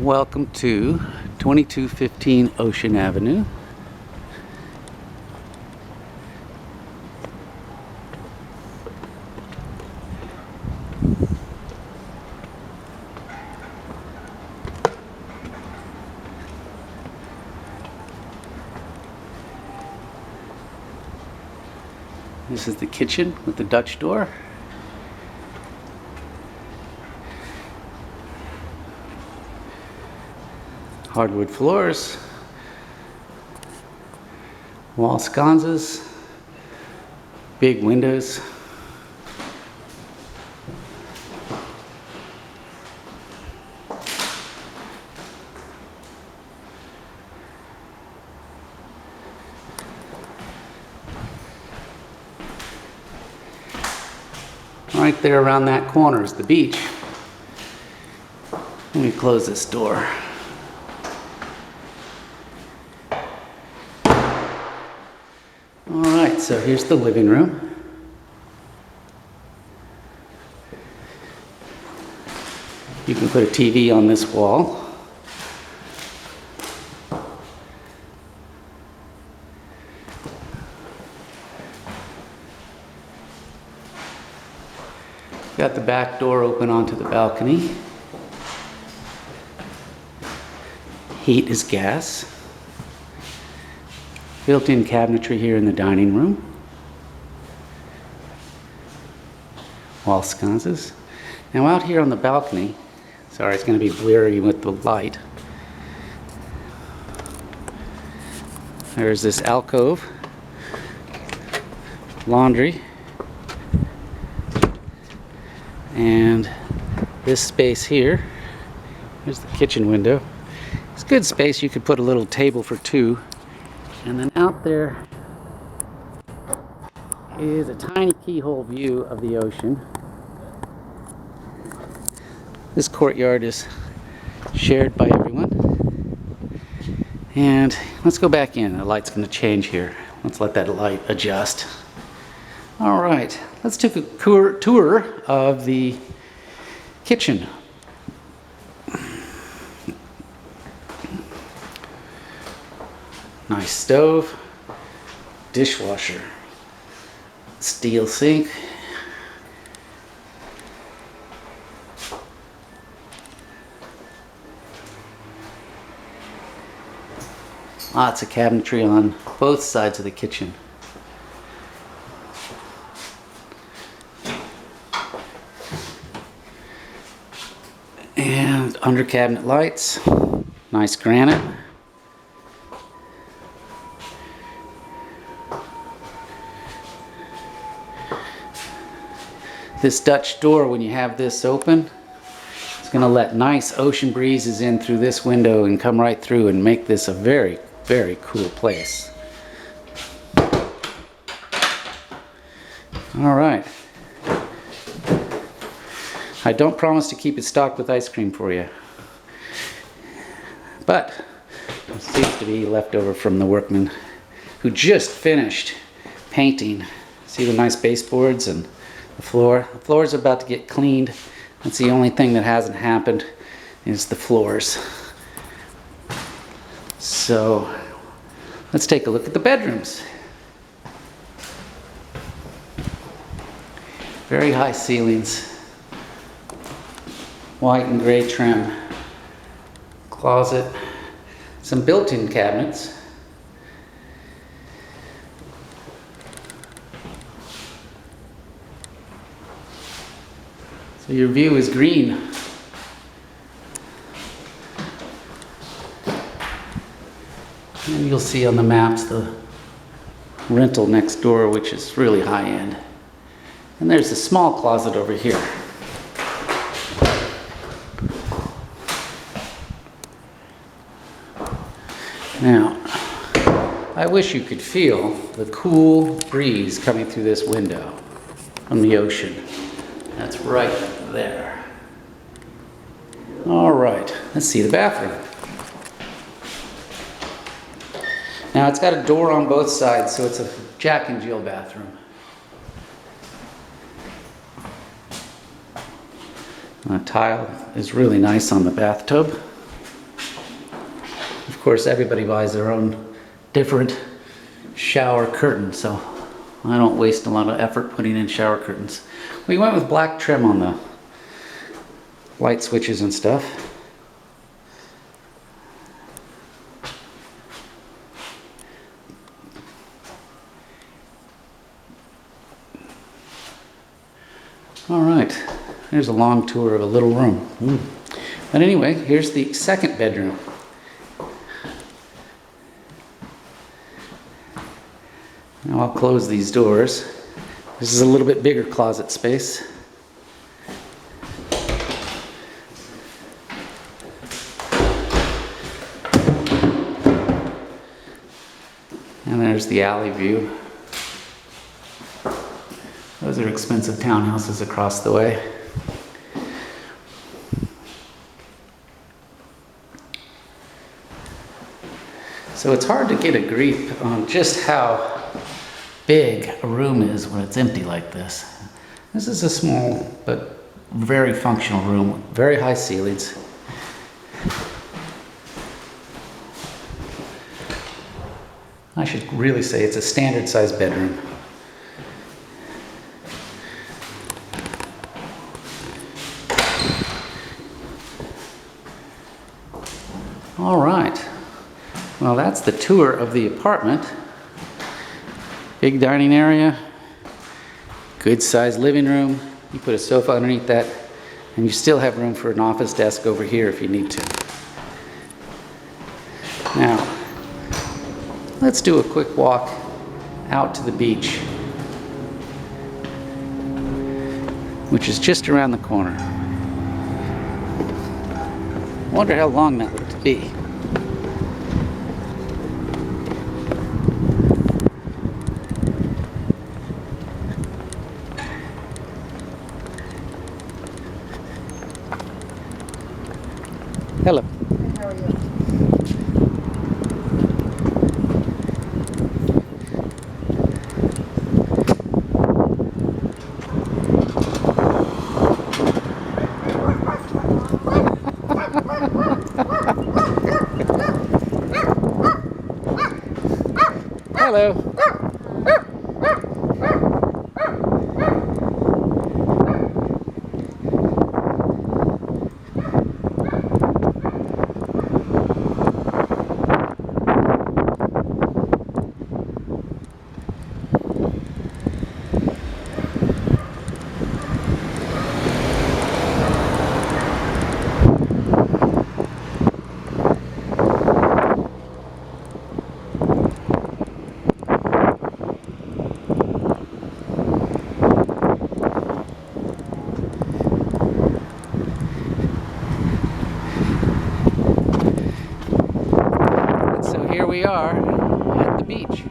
Welcome to 2215 Ocean Avenue. This is the kitchen with the Dutch door. Hardwood floors, wall sconces, big windows. Right there around that corner is the beach. Let me close this door. Alright, so here's the living room. You can put a TV on this wall. Got the back door open onto the balcony. Heat is gas. Built-in cabinetry here in the dining room. Wall sconces. Now out here on the balcony, sorry it's going to be blurry with the light. There's this alcove, laundry, and this space here. Here's the kitchen window. It's good space. You could put a little table for two. And then out there is a tiny keyhole view of the ocean. This courtyard is shared by everyone. And let's go back in. The light's going to change here. Let's let that light adjust. All right, let's take a tour of the kitchen. Nice stove, dishwasher, steel sink, lots of cabinetry on both sides of the kitchen. And under cabinet lights, nice granite. This Dutch door, when you have this open, it's going to let nice ocean breezes in through this window and come right through and make this a very, very cool place. All right. I don't promise to keep it stocked with ice cream for you, but it seems to be leftover from the workmen who just finished painting. See the nice baseboards and the floor. The floor is about to get cleaned. That's the only thing that hasn't happened is the floors. So let's take a look at the bedrooms. Very high ceilings. White and gray trim. Closet. Some built-in cabinets. So your view is green. And you'll see on the maps the rental next door, which is really high end. And there's a small closet over here. Now, I wish you could feel the cool breeze coming through this window from the ocean. That's right there. All right, let's see the bathroom. Now it's got a door on both sides, so it's a Jack and Jill bathroom. The tile is really nice on the bathtub. course, everybody buys their own different shower curtain, so I don't waste a lot of effort putting in shower curtains. We went with black trim on the light switches and stuff. All right, there's a long tour of a little room. But anyway, here's the second bedroom. Now I'll close these doors. This is a little bit bigger closet space. And there's the alley view. Those are expensive townhouses across the way. So it's hard to get a grip on just how big a room is when it's empty like this. This is a small but very functional room, very high ceilings. I should really say it's a standard sized bedroom. All right, well, that's the tour of the apartment. Big dining area, good sized living room. You put a sofa underneath that, and you still have room for an office desk over here if you need to. Now, let's do a quick walk out to the beach, which is just around the corner. I wonder how long that would be. Hello. How are you? Hello. We are at the beach.